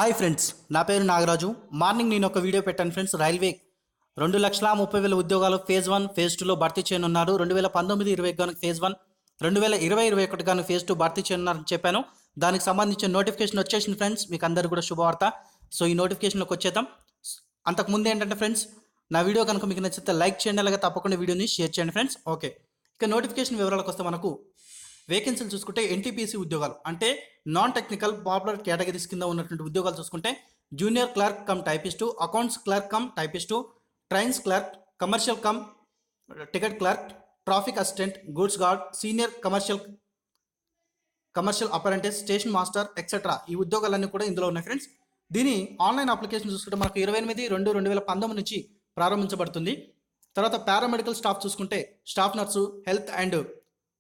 Hi friends, నా పేరు Nagaraju. Morning నేను ఒక వీడియో పెట్టాను ఫ్రెండ్స్. రైల్వే 2,30,30,000 ఉద్యోగాలు ఫేజ్ 1 ఫేజ్ 2లో భర్తీ చేయనున్నారు. 2019-20 గాను ఫేజ్ 1, 2020-21 గాను ఫేజ్ 2 భర్తీ చేయనున్నారని చెప్పాను. దానికి సంబంధించిన నోటిఫికేషన్ వచ్చేసింది ఫ్రెండ్స్. మీకు అందరూ కూడా శుభవార్త. సో ఈ నోటిఫికేషన్లోకి వచ్చేద్దాం. అంతకుముందు ఏంటంటే ఫ్రెండ్స్, నా వీడియో కనుక మీకు నచ్చితే లైక్ చేయండి, అలాగే తప్పకుండా వీడియోని షేర్ చేయండి ఫ్రెండ్స్. ఓకే, ఇక నోటిఫికేషన్ వివరాలకు వస్తే మనకు వేకెన్సీలు చూసుకుంటే ఎన్టీపీసీ ఉద్యోగాలు అంటే నాన్ టెక్నికల్ పాపులర్ కేటగిరీస్ కింద ఉన్నటువంటి ఉద్యోగాలు చూసుకుంటే junior clerk cum typist, accounts clerk cum typist, trains clerk, commercial come ticket clerk, traffic assistant, goods guard, senior commercial apprentice, station master etcetera ఈ ఉద్యోగాలన్నీ కూడా ఇందులో ఉన్నాయి ఫ్రెండ్స్. దీని ఆన్లైన్ అప్లికేషన్ చూసుకుంటే మనకు 28/2/2019 నుంచి ప్రారంభించబడుతుంది. తర్వాత పారామెడికల్ స్టాఫ్ చూసుకుంటే staff nurse, health and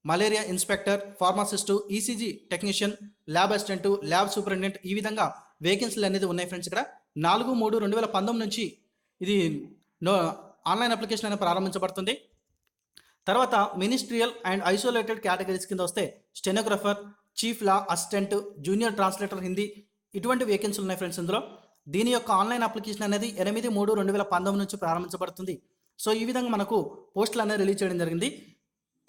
malaria inspector, pharmacist, ECG technician, lab assistant, lab superintendent ఈ విధంగా వేకెన్సీలు అనేది ఉన్నాయి ఫ్రెండ్స్. ఇక్కడ 4/3/2019 నుంచి ఇది ఆన్లైన్ అప్లికేషన్ అనేది ప్రారంభించబడుతుంది. తర్వాత మినిస్ట్రియల్ అండ్ ఐసోలేటెడ్ కేటగిరీస్ కింద వస్తే స్టెనోగ్రఫర్, చీఫ్ లా అసిస్టెంట్, జూనియర్ ట్రాన్స్లేటర్ హిందీ ఇటువంటి వేకెన్సీలు ఉన్నాయి ఫ్రెండ్స్ ఇందులో. దీని యొక్క ఆన్లైన్ అప్లికేషన్ అనేది 8/3/2019 నుంచి ప్రారంభించబడుతుంది. సో ఈ విధంగా మనకు పోస్టులు అనేది రిలీజ్ చేయడం జరిగింది.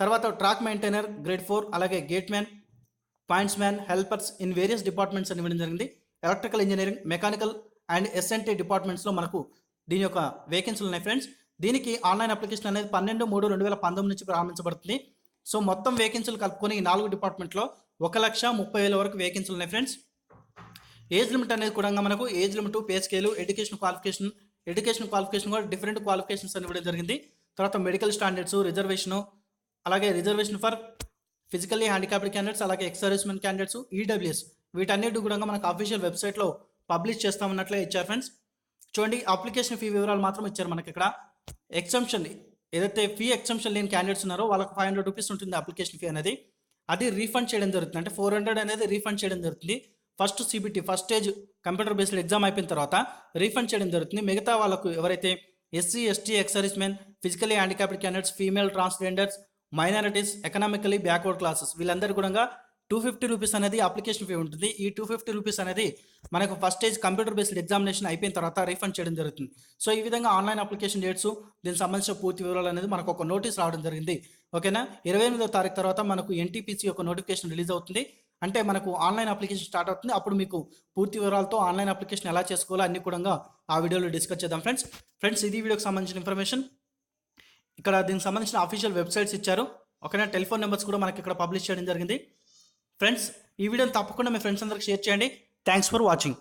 తర్వాత ట్రాక్ మెయింటైనర్ గ్రేడ్ 4, అలాగే gate man, points man, helpers in various departments అని ఇవ్వడం జరిగింది. Electrical engineering, mechanical and S N T డిపార్ట్మెంట్స్లో మనకు దీని యొక్క వేకెన్సీలు ఉన్నాయి ఫ్రెండ్స్. దీనికి ఆన్లైన్ అప్లికేషన్ అనేది 12/3/2019 నుంచి ప్రారంభించబడుతుంది. సో మొత్తం వేకెన్సీలు కలుపుకొని 4 డిపార్ట్మెంట్లో 1,30,000 వరకు వేకెన్సీలు ఉన్నాయి ఫ్రెండ్స్. ఏజ్ లిమిట్ అనేది కూడా మనకు age limit, pay scale, education qualification కూడా డిఫరెంట్ క్వాలిఫికేషన్స్ అని ఇవ్వడం జరిగింది. తర్వాత మెడికల్ స్టాండర్డ్స్, రిజర్వేషను, అలాగే reservation for physically handicapped candidates, అలాగే ఎక్స్ సర్వీస్మెన్ క్యాండిడేట్స్, ఈడబ్ల్యూఎస్ వీటన్నిటి కూడా మనకు అఫీషియల్ వెబ్సైట్లో పబ్లిష్ చేస్తామన్నట్లే ఇచ్చారు ఫ్రెండ్స్. చూడండి, అప్లికేషన్ ఫీ వివరాలు మాత్రం ఇచ్చారు మనకి ఇక్కడ. ఎగ్జంప్షన్ ఏదైతే ఫీ ఎగ్జంప్షన్ లేని క్యాండిడేట్స్ ఉన్నారో వాళ్ళకి 500 రూపీస్ ఉంటుంది అప్లికేషన్ ఫీ అనేది. అది రీఫండ్ చేయడం జరుగుతుంది. అంటే 400 అనేది రీఫండ్ చేయడం జరుగుతుంది. First CBT first stage computer based exam అయిపోయిన తర్వాత రీఫండ్ చేయడం జరుగుతుంది. మిగతా వాళ్ళకు ఎవరైతే SC, ST, ex servicemen, physically handicapped candidates, female transgenders, minorities, economically backward classes వీళ్ళందరూ కూడా 250 రూపీస్ అనేది అప్లికేషన్ ఫీ ఉంటుంది. ఈ 250 రూపీస్ అనేది మనకు first stage computer based examination అయిపోయిన తర్వాత రీఫండ్ చేయడం జరుగుతుంది. సో ఈ విధంగా ఆన్లైన్ అప్లికేషన్ డేట్స్, దీనికి సంబంధించిన పూర్తి వివరాలు అనేది మనకు ఒక నోటీస్ రావడం జరిగింది. ఓకేనా, 28వ తారీఖు తర్వాత మనకు ఎన్టీపీసీ యొక్క నోటిఫికేషన్ రిలీజ్ అవుతుంది. అంటే మనకు ఆన్లైన్ అప్లికేషన్ స్టార్ట్ అవుతుంది. అప్పుడు మీకు పూర్తి వివరాలతో ఆన్లైన్ అప్లికేషన్ ఎలా చేసుకోవాలో అన్ని కూడా ఆ వీడియోలో డిస్కస్ చేద్దాం ఫ్రెండ్స్. ఇది వీడియోకి సంబంధించిన ఇన్ఫర్మేషన్. ఇక్కడ దీనికి సంబంధించిన అఫీషియల్ వెబ్సైట్స్ ఇచ్చారు. ఓకేనా, టెలిఫోన్ నెంబర్స్ కూడా మనకి ఇక్కడ పబ్లిష్ చేయడం జరిగింది. ఫ్రెండ్స్, ఈ వీడియోని తప్పకుండా మీ ఫ్రెండ్స్ అందరికి షేర్ చేయండి. Thanks for watching.